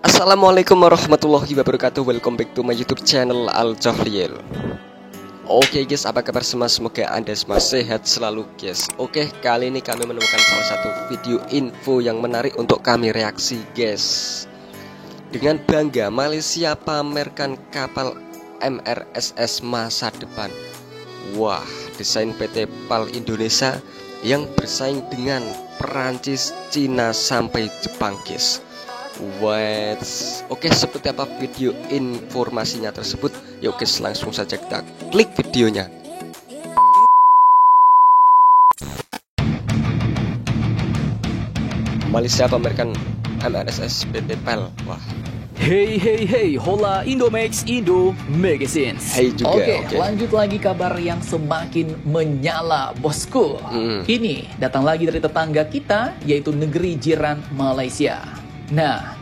Assalamualaikum warahmatullahi wabarakatuh. Welcome back to my YouTube channel Al Jahriel. Oke guys, apa kabar semua? Semoga Anda semua sehat selalu guys. Oke, kali ini kami menemukan salah satu video info yang menarik untuk kami reaksi guys. Dengan bangga Malaysia pamerkan kapal MRSS masa depan. Wah, desain PT PAL Indonesia yang bersaing dengan Perancis, Cina sampai Jepang guys. Oke, seperti apa video informasinya tersebut? Yuk guys, langsung saja kita klik videonya. Malaysia pamerkan MRSS PT PAL. Wah. Hey, hola Indomax Indo Magazines. Hey juga. Oke, lanjut lagi kabar yang semakin menyala bosku. Ini datang lagi dari tetangga kita, yaitu negeri jiran Malaysia. Nah,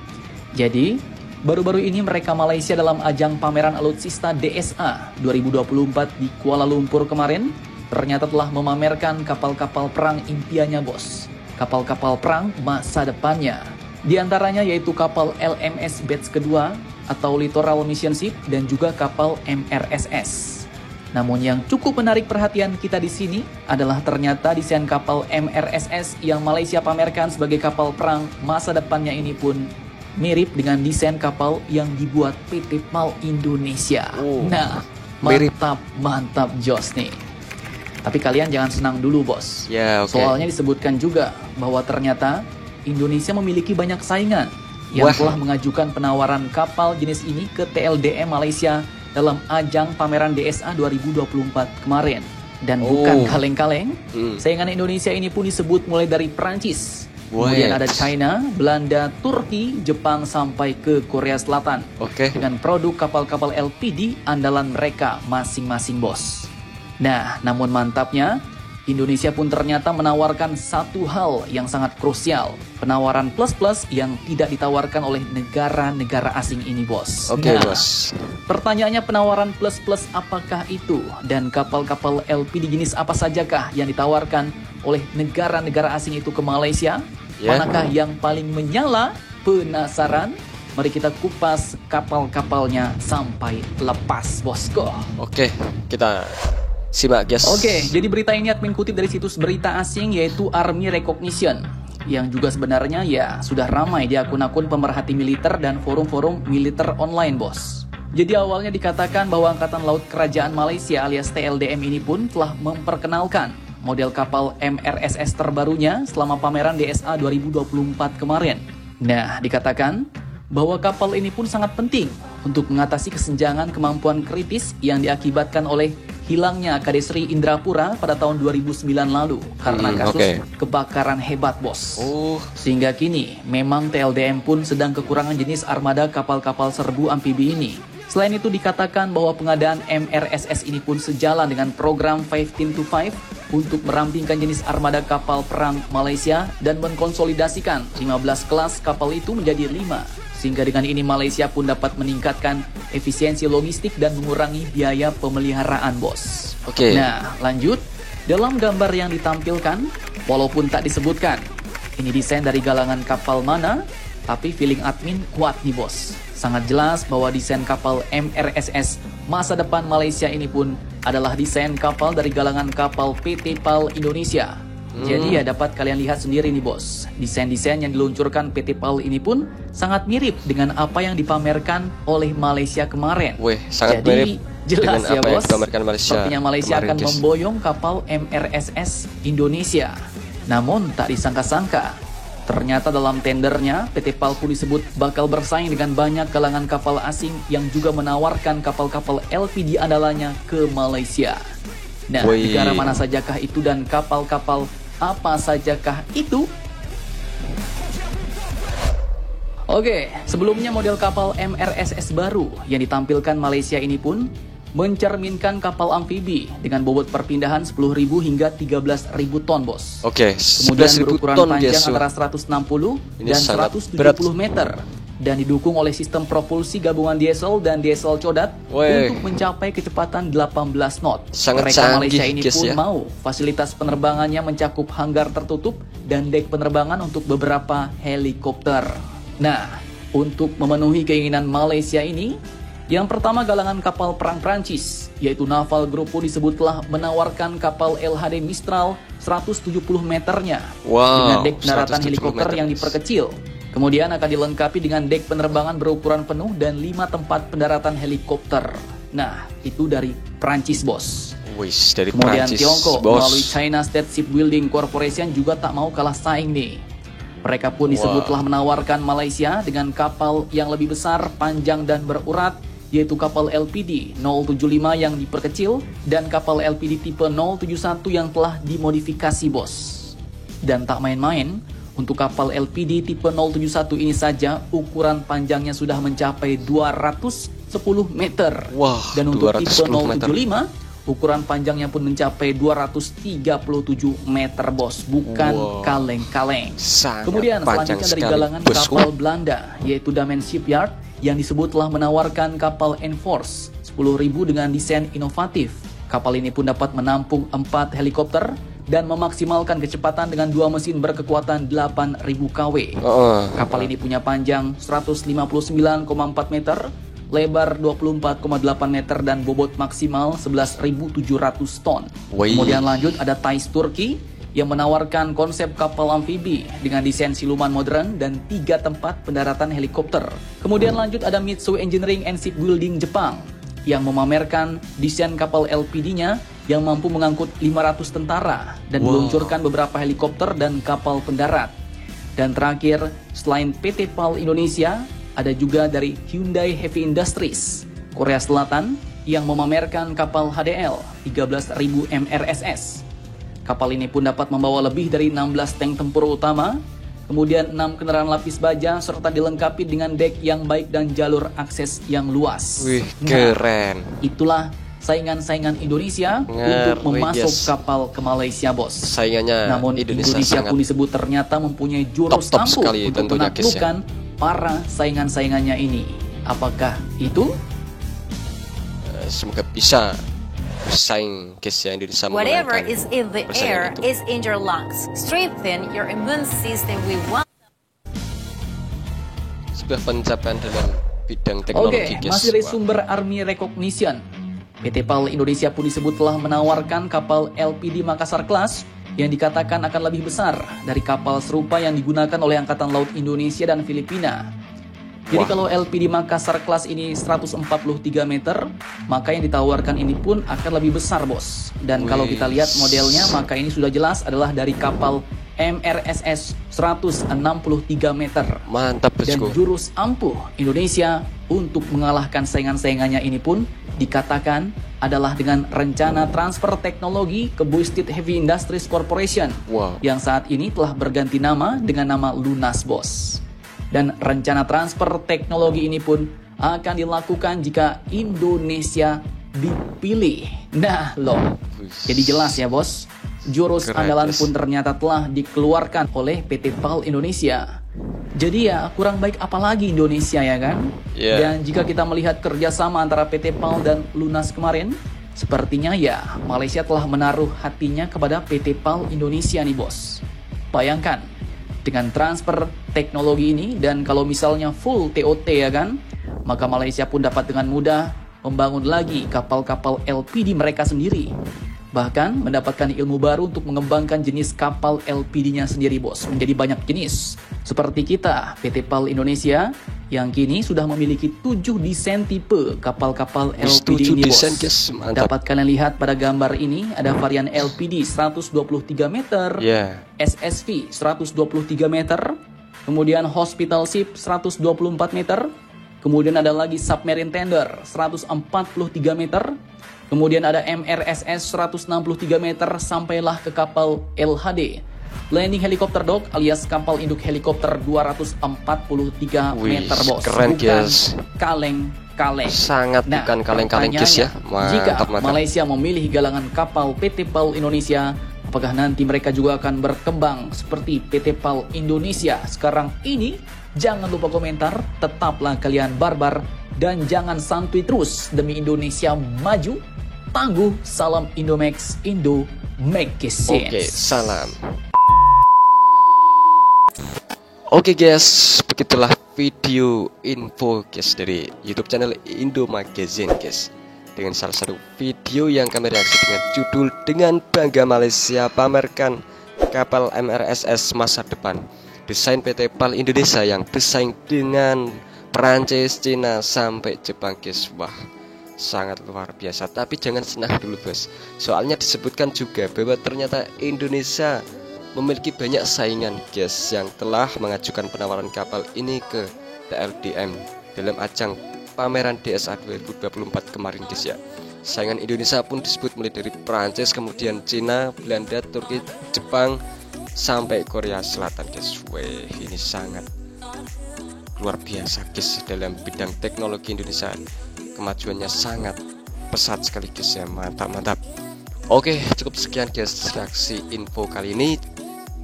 jadi baru-baru ini mereka Malaysia dalam ajang pameran alutsista DSA 2024 di Kuala Lumpur kemarin ternyata telah memamerkan kapal-kapal perang impiannya bos. Kapal-kapal perang masa depannya. Di antaranya yaitu kapal LMS Batch kedua atau Littoral Mission Ship dan juga kapal MRSS. Namun yang cukup menarik perhatian kita di sini adalah ternyata desain kapal MRSS yang Malaysia pamerkan sebagai kapal perang masa depannya ini pun mirip dengan desain kapal yang dibuat PT PAL Indonesia. Nah, mantap jos nih. Tapi kalian jangan senang dulu bos. Soalnya disebutkan juga bahwa ternyata Indonesia memiliki banyak saingan yang telah mengajukan penawaran kapal jenis ini ke TLDM Malaysia dalam ajang pameran DSA 2024 kemarin. Dan bukan kaleng-kaleng, saingan Indonesia ini pun disebut mulai dari Perancis, kemudian ada China, Belanda, Turki, Jepang sampai ke Korea Selatan. Dengan produk kapal-kapal LPD andalan mereka masing-masing bos. Nah, namun mantapnya Indonesia pun ternyata menawarkan satu hal yang sangat krusial. Penawaran plus-plus yang tidak ditawarkan oleh negara-negara asing ini bos. Bos. Pertanyaannya, penawaran plus-plus apakah itu? Dan kapal-kapal LPD jenis apa sajakah yang ditawarkan oleh negara-negara asing itu ke Malaysia? Manakah yang paling menyala? Penasaran? Mari kita kupas kapal-kapalnya sampai lepas bosku. Oke, kita simak guys. Jadi berita ini admin kutip dari situs berita asing yaitu Army Recognition, yang juga sebenarnya ya sudah ramai di akun-akun pemerhati militer dan forum-forum militer online bos. Jadi awalnya dikatakan bahwa Angkatan Laut Kerajaan Malaysia alias TLDM ini pun telah memperkenalkan model kapal MRSS terbarunya selama pameran DSA 2024 kemarin. Nah, dikatakan bahwa kapal ini pun sangat penting untuk mengatasi kesenjangan kemampuan kritis yang diakibatkan oleh hilangnya KD Sri Indrapura pada tahun 2009 lalu karena kasus kebakaran hebat bos. Sehingga kini memang TLDM pun sedang kekurangan jenis armada kapal-kapal serbu amfibi ini. Selain itu dikatakan bahwa pengadaan MRSS ini pun sejalan dengan program 15 to 5 untuk merampingkan jenis armada kapal perang Malaysia dan mengkonsolidasikan 15 kelas kapal itu menjadi 5. Sehingga dengan ini Malaysia pun dapat meningkatkan efisiensi logistik dan mengurangi biaya pemeliharaan bos. Nah, lanjut. Dalam gambar yang ditampilkan, walaupun tak disebutkan ini desain dari galangan kapal mana, tapi feeling admin kuat nih bos. Sangat jelas bahwa desain kapal MRSS masa depan Malaysia ini pun adalah desain kapal dari galangan kapal PT PAL Indonesia. Jadi ya dapat kalian lihat sendiri nih bos. Desain-desain yang diluncurkan PT PAL ini pun sangat mirip dengan apa yang dipamerkan oleh Malaysia kemarin. Sangat jadi mirip jelas dengan ya apa bos. Malaysia Sepertinya Malaysia akan memboyong kapal MRSS Indonesia. Namun tak disangka-sangka, ternyata dalam tendernya PT PAL pun disebut bakal bersaing dengan banyak kalangan kapal asing yang juga menawarkan kapal-kapal LPD andalannya ke Malaysia. Nah, negara mana sajakah itu dan kapal-kapal apa sajakah itu? Sebelumnya model kapal MRSS baru yang ditampilkan Malaysia ini pun mencerminkan kapal amfibi dengan bobot perpindahan 10.000 hingga 13.000 ton bos. Kemudian berukuran panjang antara 160 dan 170 meter. Dan didukung oleh sistem propulsi gabungan diesel dan diesel codat untuk mencapai kecepatan 18 knot. Mereka Malaysia ini pun mau fasilitas penerbangannya mencakup hanggar tertutup dan dek penerbangan untuk beberapa helikopter. Nah, Untuk memenuhi keinginan Malaysia ini, yang pertama galangan kapal perang Prancis, yaitu Naval Group pun disebut telah menawarkan kapal LHD Mistral 170 meternya dengan dek pendaratan helikopter yang diperkecil. Kemudian akan dilengkapi dengan dek penerbangan berukuran penuh dan 5 tempat pendaratan helikopter. Nah, itu dari Prancis, bos. Dari Kemudian Prancis, Tiongkok bos. melalui China State Shipbuilding Corporation juga tak mau kalah saing nih. Mereka pun disebut telah menawarkan Malaysia dengan kapal yang lebih besar, panjang dan berurat, yaitu kapal LPD 075 yang diperkecil dan kapal LPD tipe 071 yang telah dimodifikasi, bos. Dan tak main-main, untuk kapal LPD tipe 071 ini saja ukuran panjangnya sudah mencapai 210 meter. Dan untuk tipe 075 ukuran panjangnya pun mencapai 237 meter, bos. Bukan kaleng-kaleng. Kemudian selanjutnya dari galangan kapal Belanda, yaitu Damen Shipyard, yang disebut telah menawarkan kapal Enforce 10.000 dengan desain inovatif. Kapal ini pun dapat menampung 4 helikopter dan memaksimalkan kecepatan dengan 2 mesin berkekuatan 8.000 kW. Kapal ini punya panjang 159,4 meter, lebar 24,8 meter dan bobot maksimal 11.700 ton. Kemudian lanjut ada Thais Turki yang menawarkan konsep kapal amfibi dengan desain siluman modern dan 3 tempat pendaratan helikopter. Kemudian lanjut ada Mitsui Engineering and Shipbuilding Jepang yang memamerkan desain kapal LPD-nya yang mampu mengangkut 500 tentara dan meluncurkan beberapa helikopter dan kapal pendarat. Dan terakhir, selain PT PAL Indonesia, ada juga dari Hyundai Heavy Industries Korea Selatan yang memamerkan kapal HDL 13.000 MRSS. Kapal ini pun dapat membawa lebih dari 16 tank tempur utama, kemudian 6 kendaraan lapis baja serta dilengkapi dengan dek yang baik dan jalur akses yang luas. Keren. Itulah saingan-saingan Indonesia untuk memasuk kapal ke Malaysia, bos. Namun Indonesia pun disebut ternyata mempunyai jurus ampuh untuk menaklukkan para saingan-saingannya ini. Apakah itu? Semoga bisa bersaing, guys, ya. Indonesia. Whatever is in the air is in your lungs. Strengthen your immune system with one. Sebuah pencapaian dalam bidang teknologi, guys. Masih dari sumber Army Recognition, PT PAL Indonesia pun disebut telah menawarkan kapal LPD Makassar Class yang dikatakan akan lebih besar dari kapal serupa yang digunakan oleh Angkatan Laut Indonesia dan Filipina. Jadi kalau LPD Makassar Class ini 143 meter, maka yang ditawarkan ini pun akan lebih besar, bos. Dan kalau kita lihat modelnya, maka ini sudah jelas adalah dari kapal MRSS 163 meter. Mantap, bosku. Dan jurus ampuh Indonesia untuk mengalahkan saingan-saingannya ini pun dikatakan adalah dengan rencana transfer teknologi ke Boysted Heavy Industries Corporation yang saat ini telah berganti nama dengan nama Lunas, bos. Dan rencana transfer teknologi ini pun akan dilakukan jika Indonesia dipilih. Nah loh, jadi jelas ya, bos. Jurus andalan pun ternyata telah dikeluarkan oleh PT PAL Indonesia. Jadi ya kurang baik apalagi Indonesia, ya kan? Dan jika kita melihat kerjasama antara PT PAL dan Lunas kemarin, sepertinya ya Malaysia telah menaruh hatinya kepada PT PAL Indonesia nih, bos. Bayangkan dengan transfer teknologi ini, dan kalau misalnya full TOT, ya kan, maka Malaysia pun dapat dengan mudah membangun lagi kapal-kapal LPD mereka sendiri. Bahkan mendapatkan ilmu baru untuk mengembangkan jenis kapal LPD-nya sendiri, bos, menjadi banyak jenis. Seperti kita, PT PAL Indonesia, yang kini sudah memiliki 7 desain tipe kapal-kapal LPD ini, bos. Dapat kalian lihat pada gambar ini, ada varian LPD 123 meter, SSV 123 meter, kemudian Hospital Ship 124 meter, kemudian ada lagi Submarine Tender 143 meter, kemudian ada MRSS 163 meter, sampailah ke kapal LHD Landing Helicopter Dock alias kapal induk helikopter 243 meter, bos. Keren, bukan guys. kaleng-kaleng. Sangat bukan kaleng-kaleng, guys, ya. Jika Malaysia memilih galangan kapal PT PAL Indonesia, apakah nanti mereka juga akan berkembang seperti PT PAL Indonesia sekarang ini? Jangan lupa komentar, tetaplah kalian barbar, dan jangan santuy terus demi Indonesia maju. Tangguh, salam Indomax, Indo make sense. Oke, salam. Oke, guys, begitulah video info guys dari YouTube channel Indo Magazine guys, dengan salah satu video yang kami reaksi dengan judul "Dengan Bangga Malaysia Pamerkan Kapal MRSS Masa Depan, Desain PT PAL Indonesia yang bersaing dengan Perancis, Cina sampai Jepang guys." Wah, sangat luar biasa. Tapi jangan senang dulu bos, soalnya disebutkan juga bahwa ternyata Indonesia memiliki banyak saingan guys yang telah mengajukan penawaran kapal ini ke TLDM dalam ajang pameran DSA 2024 kemarin guys ya. Saingan Indonesia pun disebut mulai dari Perancis, kemudian Cina, Belanda, Turki, Jepang sampai Korea Selatan guys. Weh, ini sangat luar biasa guys dalam bidang teknologi Indonesia. Kemajuannya sangat pesat sekali guys ya, mantap. Oke, cukup sekian guys reaksi info kali ini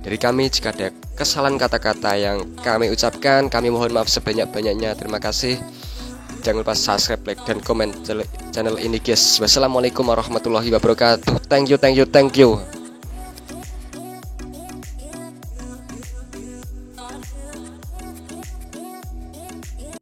dari kami. Jika ada kesalahan kata-kata yang kami ucapkan, kami mohon maaf sebanyak-banyaknya. Terima kasih. Jangan lupa subscribe, like, dan komen channel ini guys. Wassalamualaikum warahmatullahi wabarakatuh. Thank you.